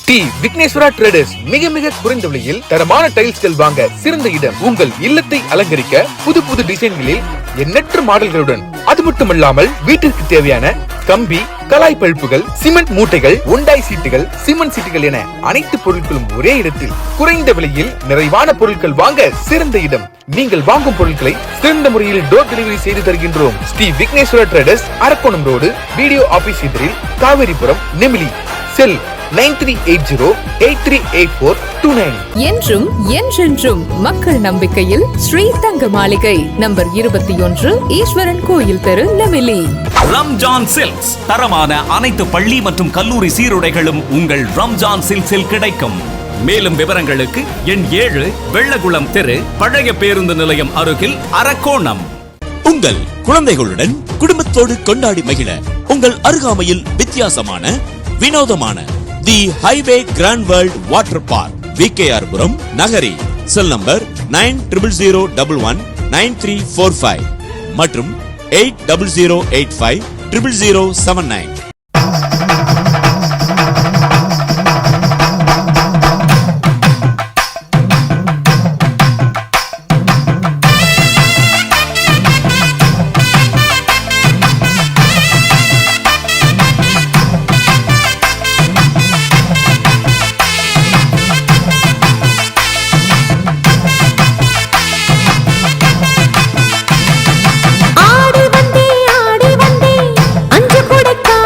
Sri Vigneshwara traders மிக மிக குறைந்த விலையில் தரமான டைல்ஸ்கள் வாங்க சிறந்த இடம். உங்கள் இல்லத்தை அலங்கரிக்க புது புது டிசைன்களில் எண்ணற்ற மாடல்களுடன், அது மட்டுமல்லாமல் வீட்டிற்கு தேவையான கம்பி, கலாய் பழுப்புகள், சிமெண்ட் மூட்டைகள், உண்டாய் சீட்டுகள், சிமெண்ட் சீட்டுகள் என அனைத்து பொருட்களும் ஒரே இடத்தில் குறைந்த விலையில் நிறைவான பொருட்கள் வாங்க சிறந்த இடம். நீங்கள் வாங்கும் பொருட்களை சிறந்த முறையில் டோர் டெலிவரி செய்து தருகின்றோம். Shri Vigneshwara traders, Arakkonam road, video office எதிரில், காவேரிபுரம், நெமிலி. செல் 9380838429. என்றும் என்றென்றும் மக்கள் நம்பிக்கையில் ஸ்ரீ தங்க மாளிகை, நம்பர் 21, ஈஸ்வரன் கோயில் தெரு, நெமிலி. ரம்ஜான் சில்க்ஸ், தரமான அனைத்து பள்ளி மற்றும் கல்லூரி சீருடைகளும் உங்கள் ரம்ஜான் சில்க்ஸில் கிடைக்கும். மேலும் விவரங்களுக்கு எண் 7, வெள்ளகுளம் தெரு, பழைய பேருந்து நிலையம் அருகில், அரக்கோணம். உங்கள் குழந்தைகளுடன் குடும்பத்தோடு கொண்டாடி மகிழ உங்கள் அருகாமையில் வித்தியாசமான வினோதமான the highway grand world water park, விகேஆர்புரம், Nagari. Cell number 9001193345 மற்றும் 8008500079. ஆடி வந்தே அஞ்சு கொடுக்கா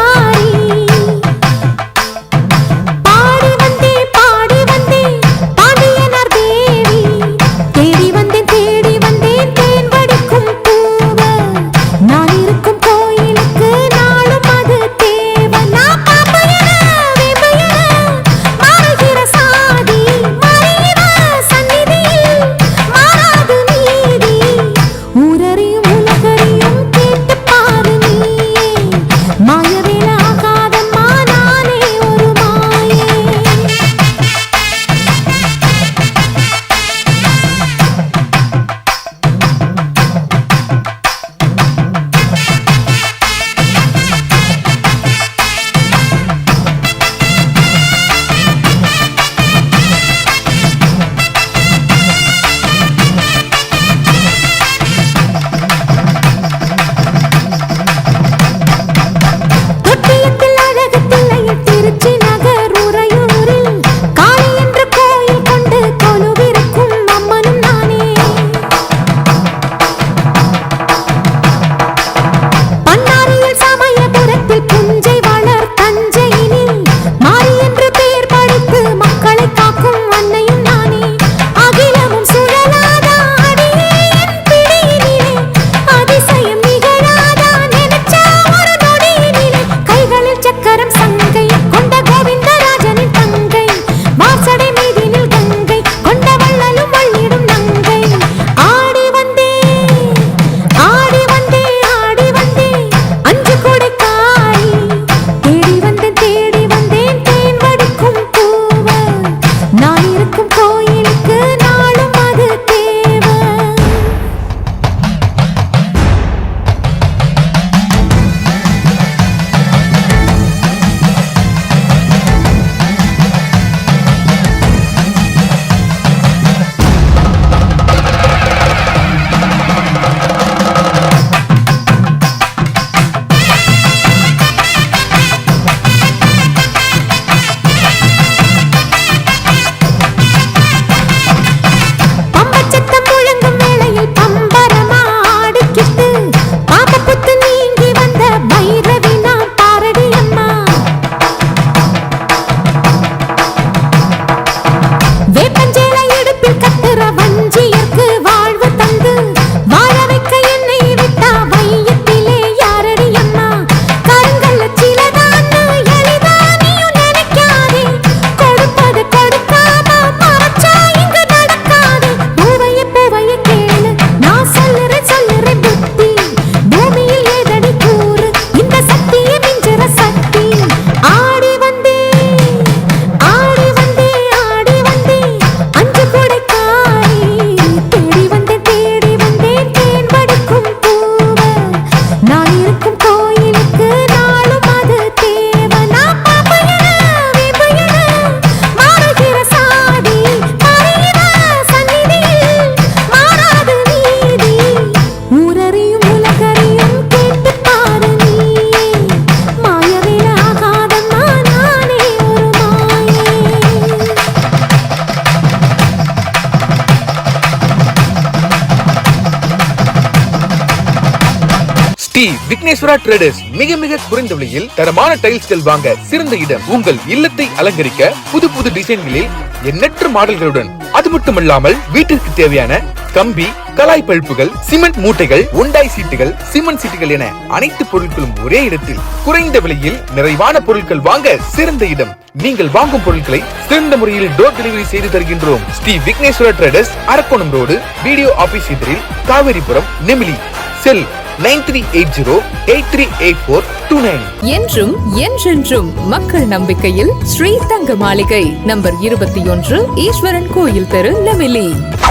ஸ்ரீ விக்னேஸ்வரா ட்ரேடர்ஸ் மிக மிக குறைந்த விலையில் தரமான டைல்ஸ்கள் வாங்க சிறந்த இடம். உங்கள் இல்லத்தை அலங்கரிக்க புது புது டிசைன்களில் எண்ணற்ற மாடல்களுடன், அது மட்டுமல்லாமல் வீட்டிற்கு தேவையான கம்பி, கலாய் பழுப்புகள், சிமெண்ட் மூட்டைகள், ஒண்டாய் சீட்டுகள், சிமெண்ட் சீட்டுகள் என அனைத்து பொருட்களும் ஒரே இடத்தில் குறைந்த விலையில் நிறைவான பொருட்கள் வாங்க சிறந்த இடம். நீங்கள் வாங்கும் பொருட்களை சிறந்த முறையில் டோர் டெலிவரி செய்து தருகின்றோம். Shri Vigneshwara traders, Arakkonam road, video office எதிரில், காவேரிபுரம், நெமிலி. செல் 9380838429. என்றும் என்றென்றும் மக்கள் நம்பிக்கையில் ஸ்ரீ தங்க மாளிகை, நம்பர் 21, ஈஸ்வரன் கோயில் தெரு, நெமிலி.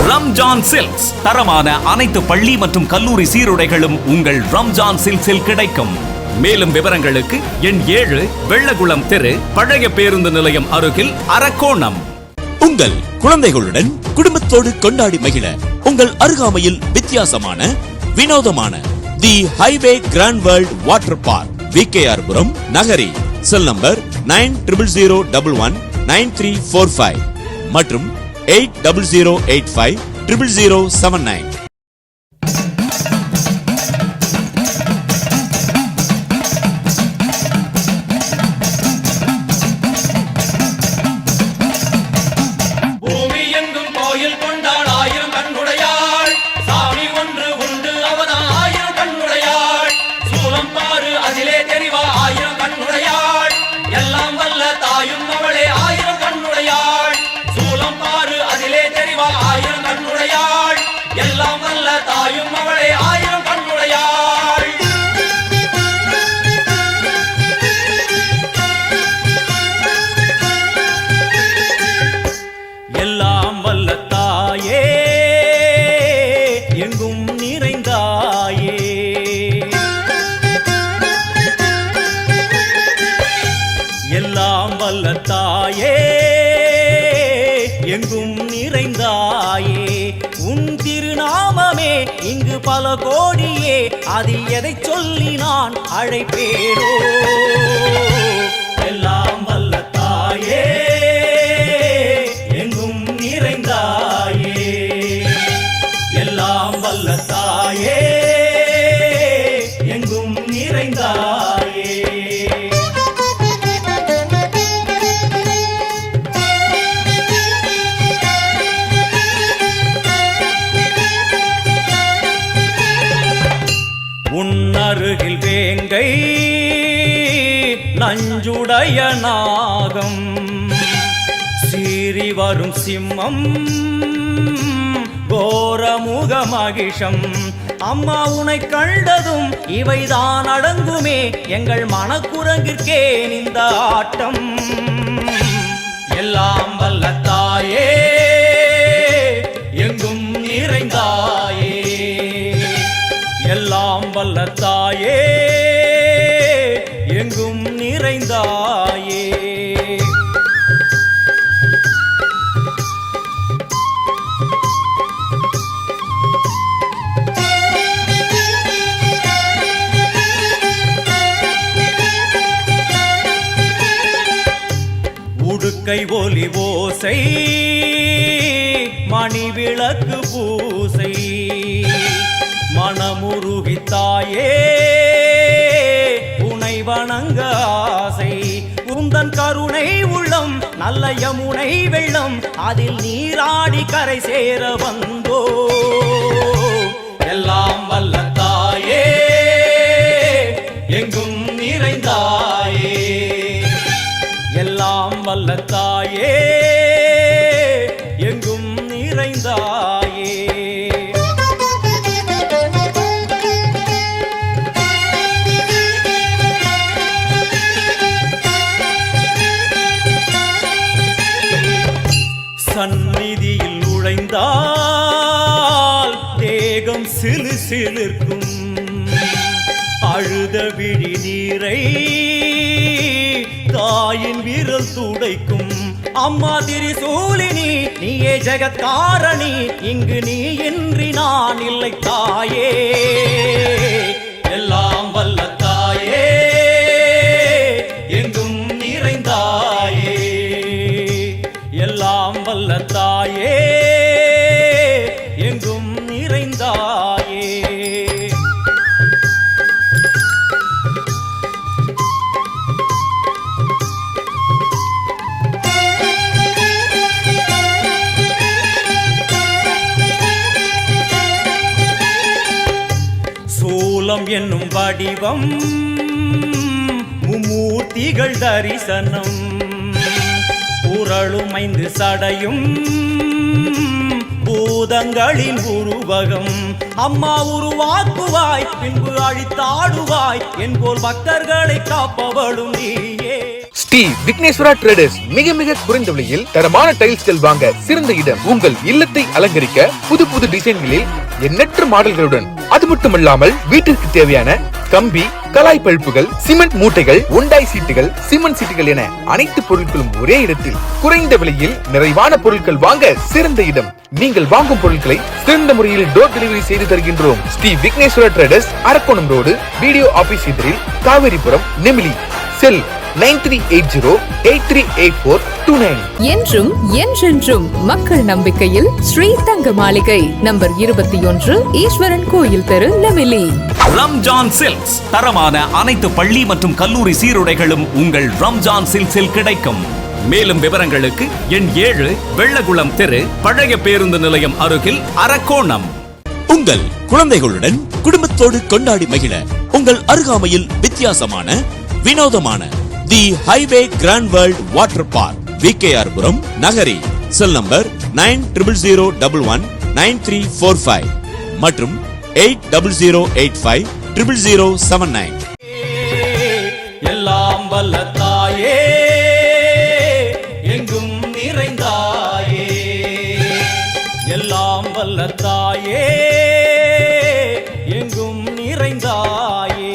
ரம்ஜான் சில்க்ஸ், தரமான அனைத்து பள்ளி மற்றும் கல்லூரி சீருடைகளும் உங்கள் ரம்ஜான் சில்க்ஸில் கிடைக்கும். மேலும் விவரங்களுக்கு எண் 7, வெள்ளகுளம் தெரு, பழைய பேருந்து நிலையம் அருகில், அரக்கோணம். உங்கள் குழந்தைகளுடன் குடும்பத்தோடு கொண்டாடி மகிழ உங்கள் அருகாமையில் வித்தியாசமான, வினோதமான the highway grand world water park, விகேஆர்புரம், Nagari. Cell number 9001193345 மற்றும் 8008500079. எல்லாம் வல்ல தாயே, எங்கும் நிறைந்தாயே, உன் திருநாமமே இங்கு பல கோடியே, அதில் எதை சொல்லி நான் அழைப்பேனோ. எல்லாம் வல்ல தாயே, எங்கும் நிறைந்தாயே, எல்லாம் வல்ல தாயே, எங்கும் நிறைந்தாயே. உன்னருகில் வேங்கை நஞ்சுடைய நாகம், சீறி வரும் சிம்மம் கோரமுக மகிஷம். அம்மா உனை கண்டதும் இவைதான் அடங்குமே, எங்கள் மனக்குரங்கிற்கே இந்த ஆட்டம். எல்லாம் வல்ல தாயே, எங்கும் நிறைந்தாயே, எல்லாம் வல்ல தாயே, எங்கும் நிறைந்தாயே. உடுக்கை ஒலி ஓசை, மணி விளக்கு பூசை, மனமுருகித்தாயே உனை வணங்க ஆசை. உந்தன் கருணை உள்ளம் நல்ல யமுனை வெள்ளம், அதில் நீராடி கரை சேர வந்தோ. எல்லாம் வல்ல தாயே, எங்கும் நிறைந்தாயே, எல்லாம் வல்ல தாயே, எங்கும் நிறைந்தாயே. சந்நிதியில் நுழைந்தால் தேகம் சிலு சிலிர்க்கும், அழுத விழி நீரை தாயின் விரல் துடைக்கும். அம்மா திரிசூலினி நீயே ஜெகத்காரணி, இங்கு நீ இன்றி நான் இல்லை தாயே. எல்லாம் வல்ல தாயே, எங்கும் நிறைந்தாயே, எல்லாம் வல்ல தாயே, எங்கும் நிறைந்தாயே. என்னும் வடிவம் மும்மூர்த்திகள் தரிசனம் உரளும் 5 சடையும் பூதங்களின் உருவகம் அம்மா உருவாக்குவாய் பின்பு அழித்தாடுவாய் என்போல் பக்தர்களை காப்பவளும் நீயே. ஸ்ரீ விக்னேஸ்வரா ட்ரேடர்ஸ் மிக மிக குறைந்த விலையில் தரமான டைல்ஸ்கள் வாங்க சிறந்த இடம். உங்கள் இல்லத்தை அலங்கரிக்க புது புது டிசைன்களில் எண்ணற்ற மாடல்களுடன், அது மட்டுமல்லாமல் வீட்டிற்கு தேவையான கம்பி, கலாய் பழுப்புகள், சிமெண்ட் மூட்டைகள், உண்டாய் சீட்டுகள், சிமெண்ட் சீட்டுகள் என அனைத்து பொருட்களும் ஒரே இடத்தில் குறைந்த விலையில் நிறைவான பொருட்கள் வாங்க சிறந்த இடம். நீங்கள் வாங்கும் பொருட்களை சிறந்த முறையில் டோர் டெலிவரி செய்து தருகின்றோம். Shri Vigneshwara traders, Arakkonam road, video office எதிரில், காவேரிபுரம், நெமிலி. செல் 9380838429. என்றும் என்றென்றும் மக்கள் நம்பிக்கையில் ஸ்ரீ தங்க மாளிகை, நம்பர் 21, ஈஸ்வரன் கோயில் தெரு, நெமிலி. ரம்ஜான் சில்க்ஸ், தரமான அனைத்து பள்ளி மற்றும் கல்லூரி சீருடைகளும் உங்கள் ரம்ஜான் சில்க்ஸில் கிடைக்கும். மேலும் விவரங்களுக்கு எண் 7, வெள்ளகுளம் தெரு, பழைய பேருந்து நிலையம் அருகில், அரக்கோணம். உங்கள் குழந்தைகளுடன் குடும்பத்தோடு கொண்டாடி மகிழ உங்கள் அருகாமையில் வித்தியாசமான வினோதமான the highway grand world water park, விகேஆர்புரம், Nagari. Cell number 9001193345 மற்றும் 8008500079. எல்லாம் வல்ல தாயே எங்கும் நிறைந்தாயே, எல்லாம் வல்ல தாயே எங்கும் நிறைந்தாயே.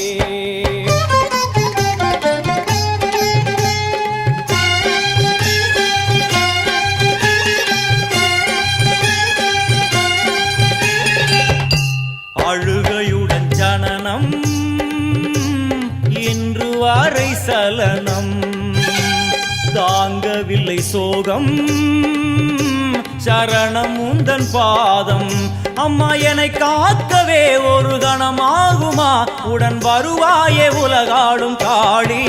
அழுகையுடன் ஜனனம் இன்று வரை சலனம், தாங்கவில்லை சோகம் சரணம் உந்தன் பாதம். அம்மா என்னை காக்கவே ஒரு கணமாகுமா, உடன் வருவாயே உலகாடும் காளி.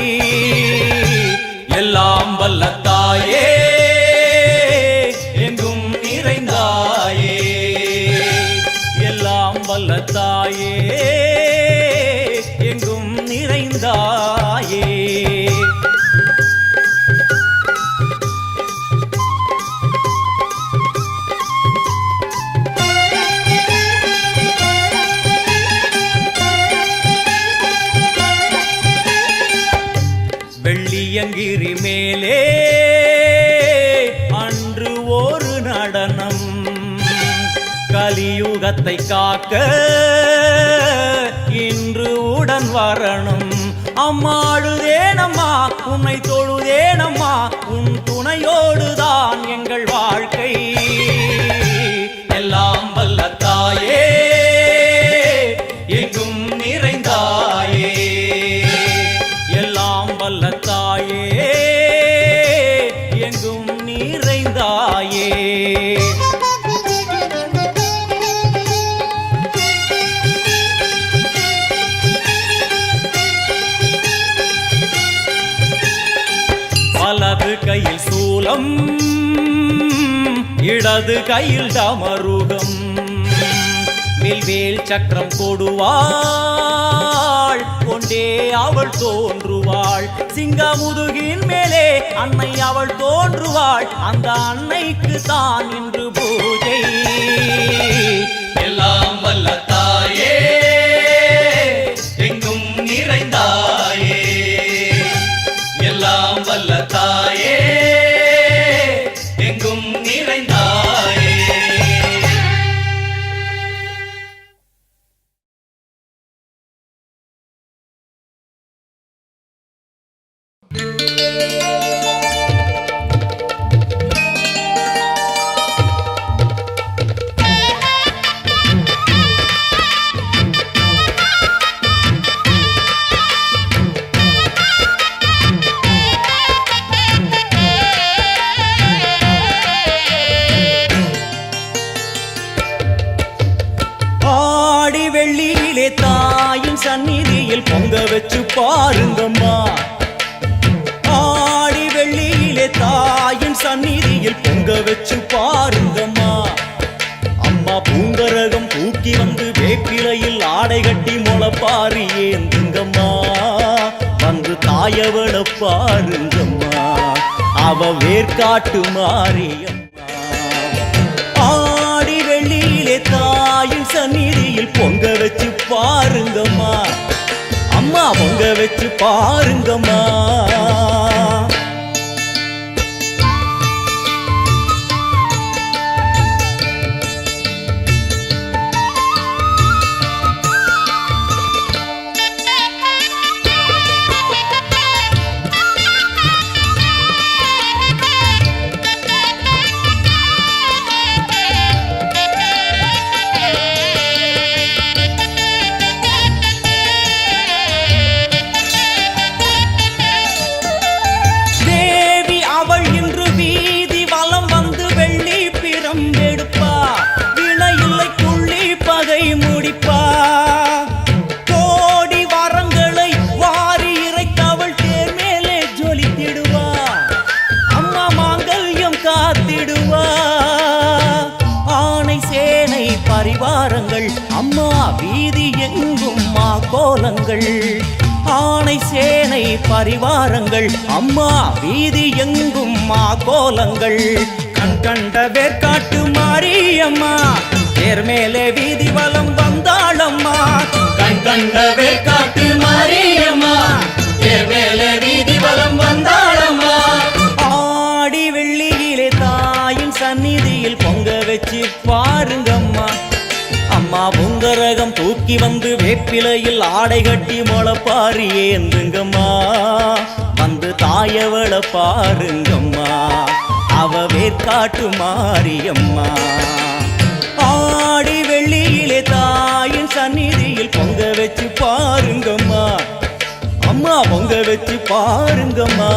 எல்லாம் வல்ல தாயே எங்கும் நிறைந்தாயே, எல்லாம் வல்ல தாயே எங்கும் நிறைந்தாயே. வெள்ளியங்கிரி மேலே அன்று ஒரு நடனம், கலியுகத்தை காக்க இன்று உடன் வரணும். அம்மாடுதேனம்மா உன்னை தொழுதேனம்மா, உன் துணையோடுதான் எங்கள் வாழ்க்கை. எல்லாம் வல்ல தாயே எங்கும் நிறைந்தாயே, எல்லாம் வல்ல தாயே எங்கும் நிறைந்தாயே. வலது கையில் சூலம், இடது கையில் டமருகம், வில்வேல் சக்கரம் கொடுவாள், கொண்டே அவள் தோன்றுவாள். சிங்கமுதுகின் மேலே அன்னை அவள் தோன்றுவாள், அந்த அன்னைக்கு தான் இன்று பூஜை. எல்லாம் வல்ல தாயே எங்கும் நிறைந்தாயே, எல்லாம் வல்ல தாயே எங்கும் நிறைந்தாயே. ஆடி வெள்ளியிலே தாயின் சந்நிதியில் பொங்க வச்சு பாருங்கம்மா, ஆடி வெள்ளியிலே தாயின் சந்நிதியில் பொங்க வச்சு பாருங்கம்மா. அம்மா பூங்கரகம் தூக்கி வந்து வேப்பிலையில் ஆடை கட்டி முளைப்பாரி ஏந்துங்கம்மா வந்து தாயவள பாருங்கம்மா அவ வேர்காட்டு மாரியம்மா ஆடி வெள்ளியிலே தாயின் சந்நிதியில் பொங்க வச்சு பாருங்கம்மா அம்மா பொங்க வச்சு பாருங்கம்மா பரிவாரங்கள் அம்மா வீதி எங்கும் மா கோலங்கள் ஆணை சேனை பரிவாரங்கள் அம்மா வீதி எங்கும் மா கோலங்கள் கண் கண்ட வேர்காட்டு மாரியம்மா தேர் மேலே வீதி வலம் வந்தாளம்மா கண் கண்ட வேர்காட்டு மாரியம்மா தேர் மேலே வீதி வலம் வந்தாளம்மா ஆடி வெள்ளியிலே தாயின் சந்நிதியில் பொங்க வச்சு பாருங்கம்மா அம்மா பொங்கரகம் தூக்கி வந்து வேப்பிலையில் ஆடை கட்டி முளைப்பாரி ஏந்துங்கம்மா வந்து தாயவள பாருங்கம்மா அவ வேர்காட்டு மாரியம்மா ஆடி வெள்ளியிலே தாயின் சந்நிதியில் பொங்க வச்சு பாருங்கம்மா அம்மா பொங்க வச்சு பாருங்கம்மா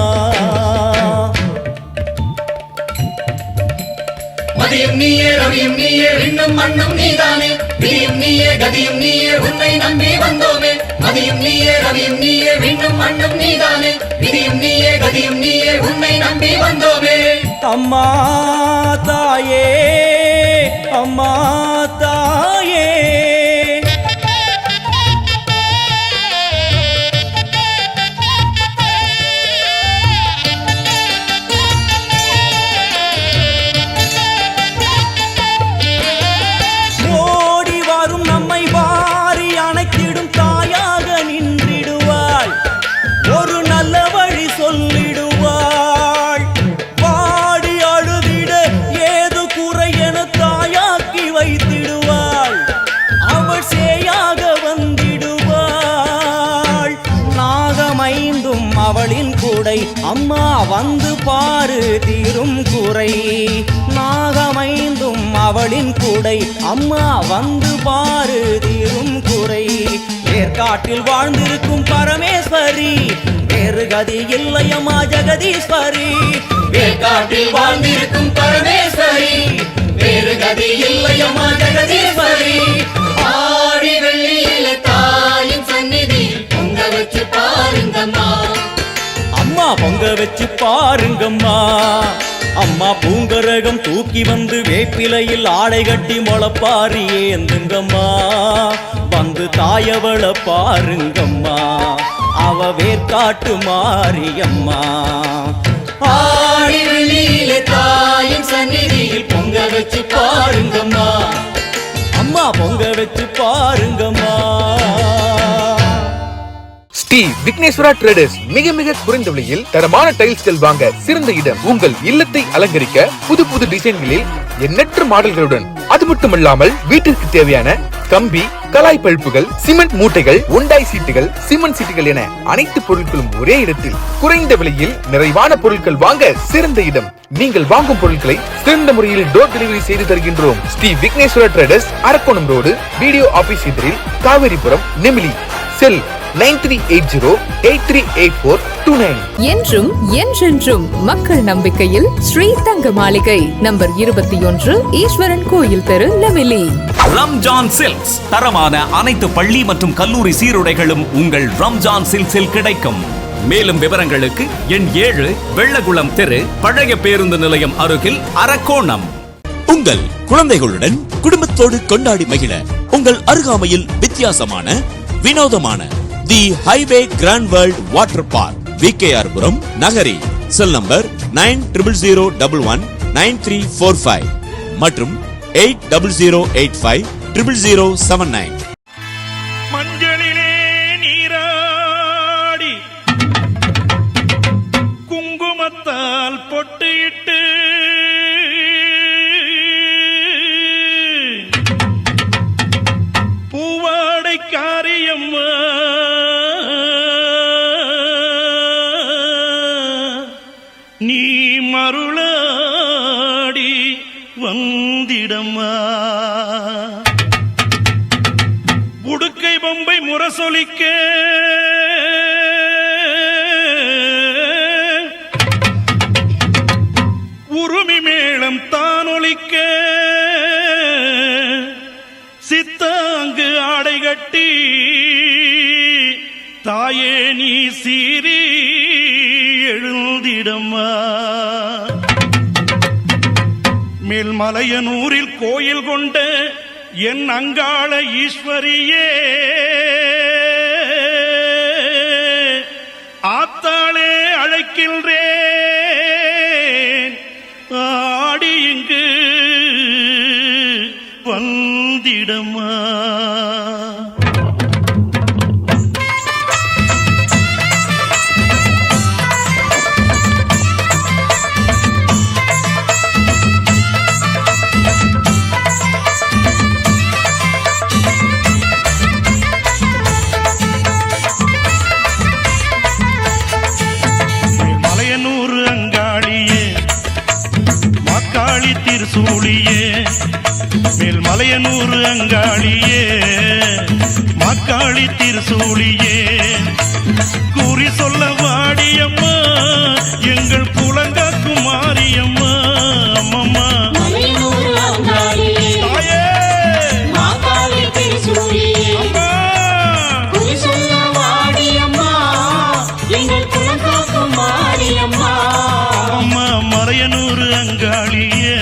மதியும் நீயே ரவியும் நீயே விண்ணும் மண்ணும் நீதானே விதியும் நீயே கதியும் நீயே உன்னை நம்பி வந்தோமே மதியும் நீயே ரவியும் நீயே விண்ணும் மண்ணும் நீதானே விதியும் நீயே கதியும் நீயே உன்னை நம்பி வந்தோமே அம்மா தாயே அம்மா தாயே அவளின் கூடை அம்மா வந்து பாரு தீரும் குறை நாகமைந்தும் அவளின் கூடை அம்மா வந்து பாரு தீரும் குறை வேர்காட்டில் வாழ்ந்திருக்கும் பரமேஸ்வரி வேறு கதி இல்லையம்மா ஜெகதீஸ்வரி வேர்காட்டில் வாழ்ந்திருக்கும் பரமேஸ்வரி வேறு கதி இல்லையம்மா ஜெகதீஸ்வரி ஆடி வெள்ளியிலே தாயின் சந்நிதியில் பொங்க வச்சு பாருங்கம்மா அம்மா பொங்க வச்சு பாருங்கம்மா அம்மா பூங்கரகம் தூக்கி வந்து வேப்பிலையில் ஆடை கட்டி முளைப்பாரி ஏந்துங்கம்மா வந்து தாயவள பாருங்கம்மா அவ வேர்காட்டு மாரியம்மா ஆடி வெள்ளியிலே தாயின் சந்நிதியில் பொங்க வச்சு பாருங்கம்மா அம்மா பொங்க வச்சு பாருங்கம்மா ஸ்ரீ விக்னேஸ்வரா ட்ரேடர்ஸ் மிக மிக குறைந்த விலையில் தரமான டைல்ஸ்கள் வாங்க சிறந்த இடம். உங்கள் இல்லத்தை அலங்கரிக்க புது புது டிசைன்களில் எண்ணற்ற மாடல்களுடன், அது மட்டுமல்லாமல் வீட்டிற்கு தேவையான கம்பி, கலாய் பழுப்புகள், சிமெண்ட் மூட்டைகள், உண்டாய் சீட்டுகள், சிமெண்ட் சீட்டுகள் என அனைத்து பொருட்களும் ஒரே இடத்தில் குறைந்த விலையில் நிறைவான பொருட்கள் வாங்க சிறந்த இடம். நீங்கள் வாங்கும் பொருட்களை சிறந்த முறையில் டோர் டெலிவரி செய்து தருகின்றோம். Shri Vigneshwara traders, Arakkonam road, video office எதிரில், காவேரிபுரம், நெமிலி. செல் 9380838429. என்றும் என்றென்றும் மக்கள் நம்பிக்கையில் ஸ்ரீ தங்க மாளிகை, நம்பர் 21, ஈஸ்வரன் கோயில் தெரு, நெமிலி. ரம்ஜான் சில்க்ஸ், தரமான அனைத்து பள்ளி மற்றும் கல்லூரி சீருடைகளும் உங்கள் ரம்ஜான் சில்க்ஸில் கிடைக்கும். மேலும் விவரங்களுக்கு எண் 7, வெள்ளகுளம் தெரு, பழைய பேருந்து நிலையம் அருகில், அரக்கோணம். உங்கள் குழந்தைகளுடன் குடும்பத்தோடு கொண்டாடி மகிழ உங்கள் அருகாமையில் வித்தியாசமான வினோதமான the highway grand world water park, விகேஆர்புரம், Nagari. Cell number 9001193345 மற்றும் 8008500079. மஞ்சளிலே நீராடி குங்குமத்தால் பொட்டிட்டு பூவாடை காரியம்மா நீ மருளாடி வந்திடம்மா. உடுக்கை பொம்பை முரசொலிக்க உருமி மேளம் தானொலிக்க சித்தாங்கு ஆடை கட்டி தாயே நீ சீறி எழுந்திடம்மா. மேல்மலையனூரில் கோயில் கொண்ட என் அங்காள ஈஸ்வரியே, ஆத்தாளே அழைக்கின்றேன், ஆடி இங்கு வந்திடம்மா. திருசூழியே மேல்மலையனூர் அங்காளியே, மாக்காளி திருசூழியே, கூறி சொல்ல வாடியம்மா எங்கள் குலங்காக்கும் மாரியம்மா. அம்மம்மா அம்மா மலையனூர் அங்காளியே.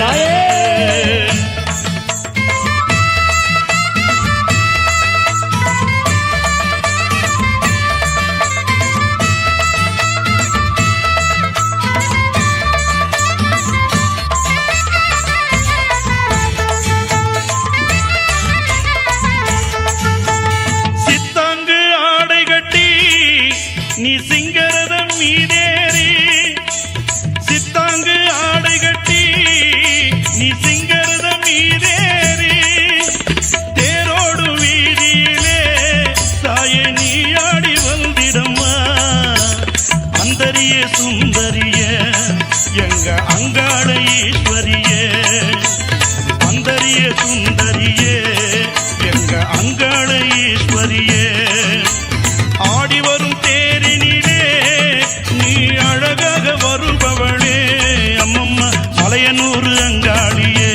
சித்தாங்கு ஆடை கட்டி நீ சிங்கரதம் மீதேறி, சித்தாங்கு ஆடை கட்டி நீ சிங்கரதம் மீதேறி, தேரோடு வீதியிலே தாயே நீ ஆடி வந்திடம்மா. அந்தரிய சுந்தரிய எங்க அங்காள ஈஸ்வரியே, அந்தரிய சுந்தரியே எங்க அங்காள ஈஸ்வரியே, ஆடி வரும் தேரினிலே நீ அழகாக வருபவளே. அம்மம்மா மலையனூர் அங்காளியே,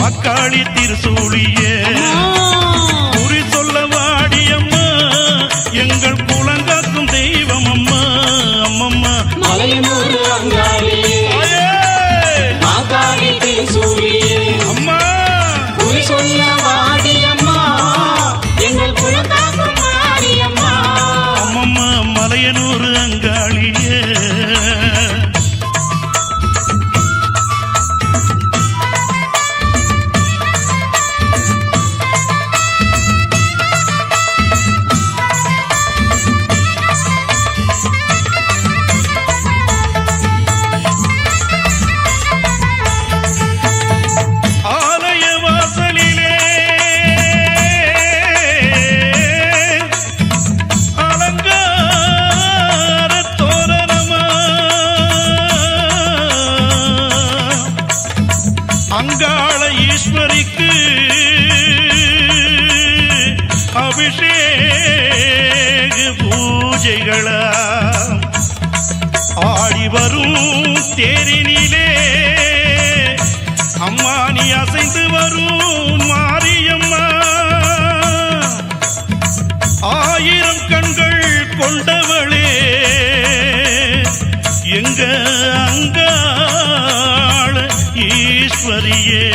மாக்காளி திருசூழியே, குறி சொல்ல வாடியம்மா எங்கள் குலங்காக்கும் தெய்வம் அம்மா. அம்மம்மா மலையனூர் அங்காளியே, மாக்காளி திருசூழியே, அம்மா குறி சொல்ல வாடியம்மா எங்கள் குலங்காக்கும் மாரியம்மா. அம்மம்மா மலையனூர் அங்காளியே. ஆலய வாசலிலே அலங்கார தோரணமா, அங்காள ஈஸ்வரிக்கு அபிஷேக பூஜைகளா, ஆடி வரும் தேரினிலே அம்மா நீ அசைந்து வரும் மாரியம்மா. ஆயிரம் கண்கள் கொண்டவளே எங்க அங்காள ஈஸ்வரியே,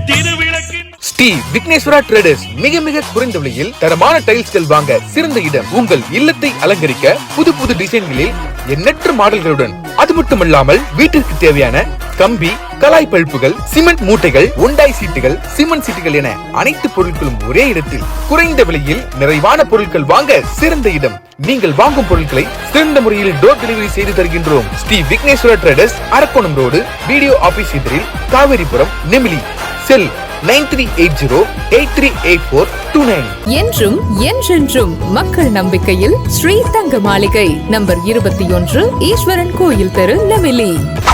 திருவிளக்கின் ஸ்ரீ ஸ்ரீ விக்னேஸ்வரா ட்ரேடர்ஸ் மிக மிக குறைந்த விலையில் தரமான டைல்ஸ்கள் வாங்க சிறந்த இடம். உங்கள் இல்லத்தை அலங்கரிக்க புது புது டிசைன்களில் எண்ணற்ற மாடல்களுடன், அது மட்டுமல்லாமல் வீட்டிற்கு தேவையான கம்பி, கலாய் பழுப்புகள், சிமெண்ட் மூட்டைகள், ஒண்டாய் சீட்டுகள், சிமெண்ட் சீட்டுகள் என அனைத்து பொருட்களும் ஒரே இடத்தில் குறைந்த விலையில் நிறைவான பொருட்கள் வாங்க சிறந்த இடம். நீங்கள் வாங்கும் பொருட்களை சிறந்த முறையில் டோர் டெலிவரி செய்து தருகின்றோம். Shri Vigneshwara traders, Arakkonam road, BDO office எதிரில், காவேரிபுரம், நெமிலி. செல் 9380838429. என்றும் என்றென்றும் மக்கள் நம்பிக்கையில் ஸ்ரீ தங்க மாளிகை, நம்பர் 21, ஈஸ்வரன் கோயில் தெரு, நெமிலி.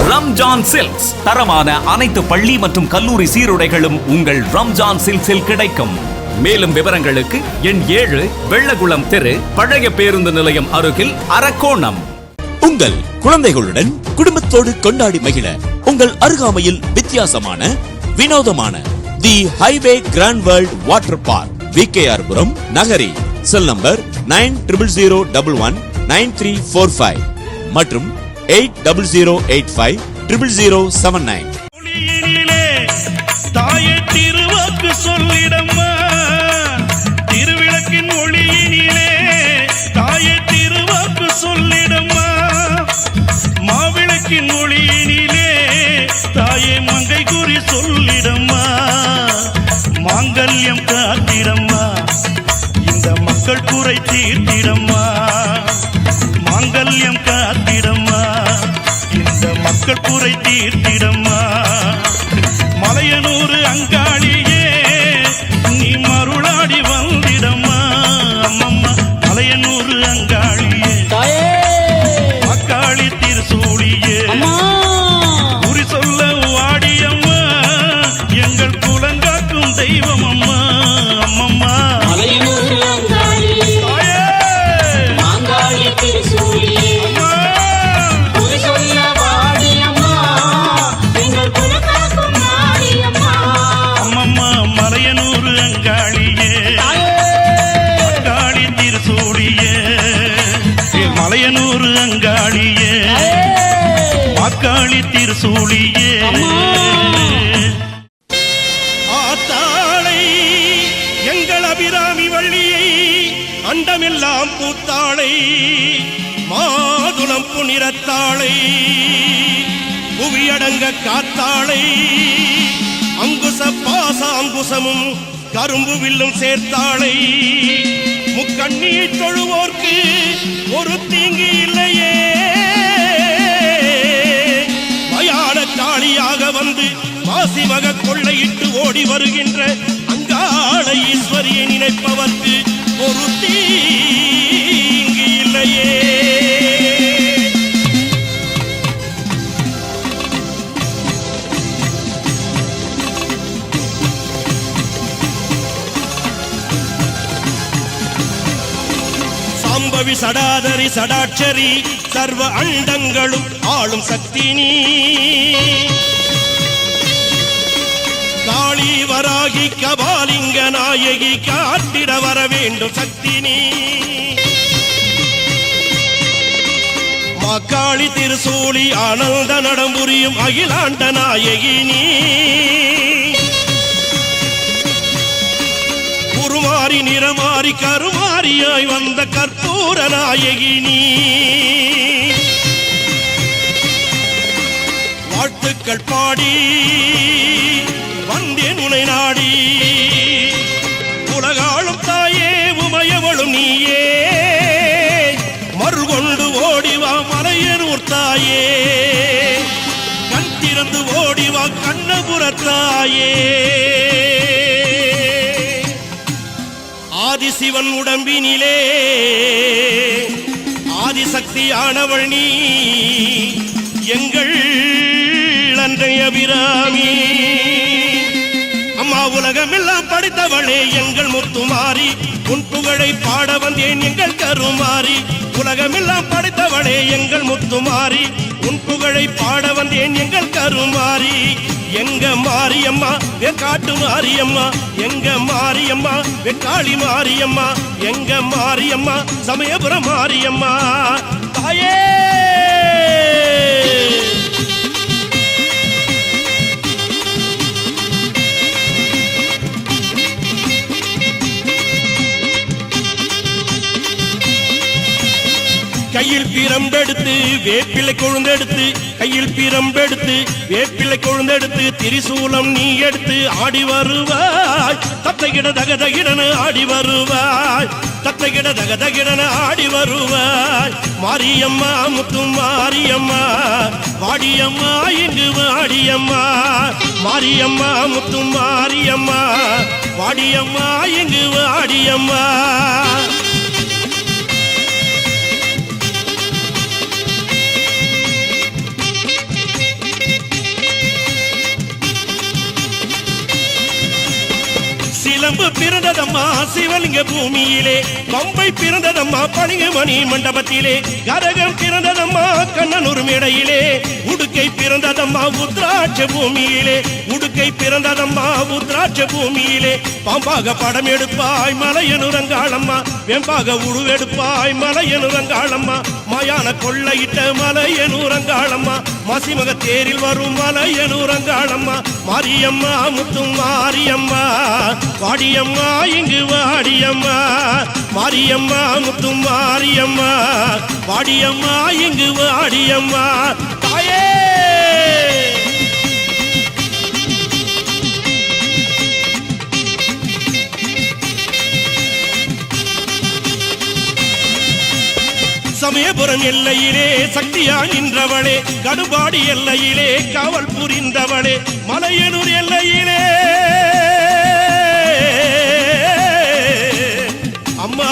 ரம்ஜான் சில்க்ஸ், தரமான அனைத்து பள்ளி மற்றும் கல்லூரி சீருடைகளும் உங்கள் ரம்ஜான் சில்க்ஸில் கிடைக்கும். மேலும் விவரங்களுக்கு எண் 7, வெள்ளகுளம் தெரு, பழைய பேருந்து நிலையம் அருகில், அரக்கோணம். உங்கள் குழந்தைகளுடன் குடும்பத்தோடு கொண்டாடி மகிழ உங்கள் அருகாமையில் வித்தியாசமான, வினோதமான the highway grand world water park, விகேஆர்புரம், Nagari. Cell number 9001193345 மற்றும் 8008500079. ஒளியினிலே தாயே திருவாக்கு சொல்லிடம்மா, திருவிளக்கின் ஒளியினிலே தாயே திருவாக்கு சொல்லிடம்மா, மாவிளக்கின் ஒளியினிலே தாயே மங்கை குறி சொல்லிடம்மா, மாங்கல்யம் காத்திடம்மா, இந்த மக்கள் குறை தீர்த்திடம்மா, மாங்கல்யம் காத்திடம்மா, இந்த மக்கள் குறை தீர்த்திடம்மா, மலையனூர் அங்காளியே நீ மருளாடி வந்திடம்மா, அம்மம்மா மலையனூர் அங்காளியே அக்காளி திருசூழியே குறி சொல்ல வாடியம்மா, எங்கள் குலங்காக்கும் தெய்வம் அம்மா, அம்மம்மா அம்மம்மா மலையனூர் அங்காளியே அக்காளி திருசூழியே, மலையனூர் அங்காளியே அக்காளி திருசூழியே. ஆத்தாளை எங்கள் அபிராமி வள்ளியை அண்டமெல்லாம் பூத்தாளை, மாதுளம் புனிரத்தாளை புவியடங்க காத்தாளை, அங்குச பாச அங்குசமும் கரும்பு வில்லும் சேர்த்தாளை, முக்கண்ணியை தொழுவோர்க்கு ஒரு தீங்கு இல்லையே, மயான காளியாக வந்து மாசிமக கொள்ளையிட்டு ஓடி வருகின்ற அங்காள ஈஸ்வரியை நினைப்பவர்க்கு ஒரு தீங்கு இல்லையே. சாம்பவி சடாதரி சடாட்சரி சர்வ அண்டங்களும் ஆளும் சக்தி நீ, காளி வராகி கபாலிங்க நாயகி காத்திட வர வேண்டும் சக்தி நீ, மாக்காளி திருசூலி ஆனந்த நடம்புரியும் அகிலாண்ட நாயகி நீ, குருமாரி நிறமாரி கருமாரியாய் வந்த கற்பூர நாயகி நீ, வாழ்த்துக்கள் பாடி வந்தேன் உனை நாடி, உலகாளும் தாயே உமையவளும் நீயே, மறுகொண்டு ஓடிவா மலையனூர் தாயே, கண் திறந்து ஓடிவா கண்ணபுரத்தாயே, ஆதிசிவன் உடம்பினிலே ஆதிசக்தியானவள் நீ, எங்கள் அன்றைய அபிராமி அம்மா, உலகமெல்லாம் படித்தவளே எங்கள் முத்துமாரி, உன் புகழை பாட வந்தேன் எங்கள் கருமாரி, உலகமெல்லாம் படித்தவளே எங்கள் முத்துமாரி, உன் புகழை பாட வந்தேன் எங்கள் கருமாரி, எங்க மாரியம்மா காட்டு மாரியம்மா, எங்க மாரியம்மா வெக்காளி மாரியம்மா, எங்க மாரியம்மா சமயபுரம் மாரியம்மா தாயே. கையில் பிரம்பெடுத்து வேப்பிலை கொழுந்தெடுத்து கையில் பிரம்பெடுத்து வேப்பிலை கொழுந்தெடுத்து திரிசூலம் நீ எடுத்து ஆடி வருவாய் தத்தைகிட தகதகிடன ஆடி வருவாய் தத்தைகிட தகதகிடன ஆடி வருவாய் மாரியம்மா முத்து மாரியம்மா வாடியம்மா இங்கு வாடியம்மா மாரியம்மா முத்து மாரியம்மா வாடியம்மா இங்கு வாடியம்மா சிலம்பு பிறந்ததம்மா சிவலிங்க பூமியிலே பம்பை பிறந்ததம்மா பளிங்குமணி மண்டபத்திலே கரகம் பிறந்ததம்மா கண்ணனூர் மேடையிலே உடுக்கை பிறந்ததம்மா உத்ராட்ச பூமியிலே உடுக்கை பிறந்ததம்மா உத்ராட்ச பூமியிலே பாம்பாக படம் எடுப்பாய் மலையனுரங்காளம்மா வெம்பாக உருவெடுப்பாய் மலையனுரங்காளம்மா மாயான கொள்ளையிட்ட மலையனுரங்காளம்மா மசிமக தேரில் வரும் மலையனுரங்காளம்மா மாரியம்மா முத்து மாரியம்மா வாடியம்மா இங்கு வாடியம்மா மாரியம்மா முத்து மாரியம்மா வாடியம்மா இங்கு வாடியம்மா தாயே சமயபுரம் எல்லையிலே சக்தியா நின்றவளே கடுபாடி எல்லையிலே காவல் புரிந்தவளே மலையனூர் எல்லையிலே அம்மா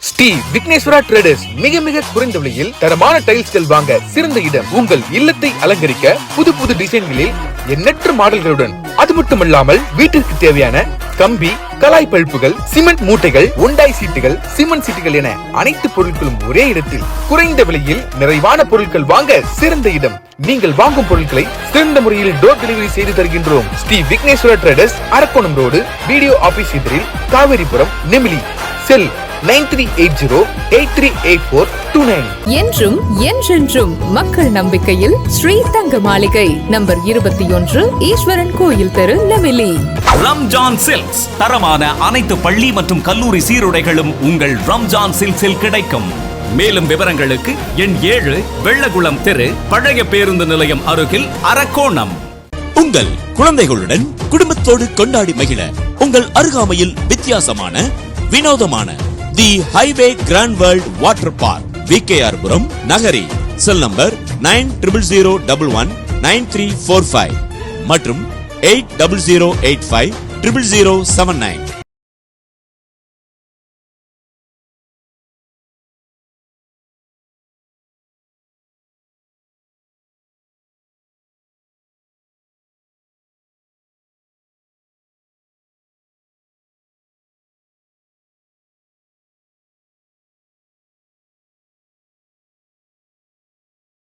ஸ்ரீ விக்னேஸ்வரா ட்ரேடர்ஸ் மிக மிக குறைந்த விலையில் தரமான டைல்ஸ்கள் வாங்க சிறந்த இடம். உங்கள் இல்லத்தை அலங்கரிக்க புது புது டிசைன்களில் எண்ணற்ற மாடல்களுடன், அது மட்டுமல்லாமல் வீட்டிற்கு தேவையான கம்பி, கலாய் பழுப்புகள், சிமெண்ட் மூட்டைகள், ஒண்டாய் சீட்டுகள், சிமெண்ட் சீட்டுகள் என அனைத்து பொருட்களும் ஒரே இடத்தில் குறைந்த விலையில் நிறைவான பொருட்கள் வாங்க சிறந்த இடம். நீங்கள் வாங்கும் பொருட்களை சிறந்த முறையில் டோர் டெலிவரி செய்து தருகின்றோம். Shri Vigneshwara traders, Arakkonam road, BDO office எதிரில், காவேரிபுரம், நெமிலி. செல் 9380838429. என்றும் என்றென்றும் மக்கள் நம்பிக்கையில் ஸ்ரீ தங்க மாளிகை, நம்பர் 21, ஈஸ்வரன் கோயில் தெரு, நெமிலி. ரம்ஜான் சில்க்ஸ், தரமான அனைத்து பள்ளி மற்றும் கல்லூரி சீருடைகளும் உங்கள் ரம்ஜான் சில்க்ஸில் கிடைக்கும். மேலும் விவரங்களுக்கு எண் 7, வெள்ளகுளம் தெரு, பழைய பேருந்து நிலையம் அருகில், அரக்கோணம். உங்கள் குழந்தைகளுடன் குடும்பத்தோடு கொண்டாடி மகிழ உங்கள் அருகாமையில் வித்தியாசமான வினோதமான the highway grand world water park, விகேஆர்புரம், Nagari. Cell number 9001193345 மற்றும் 8008500079.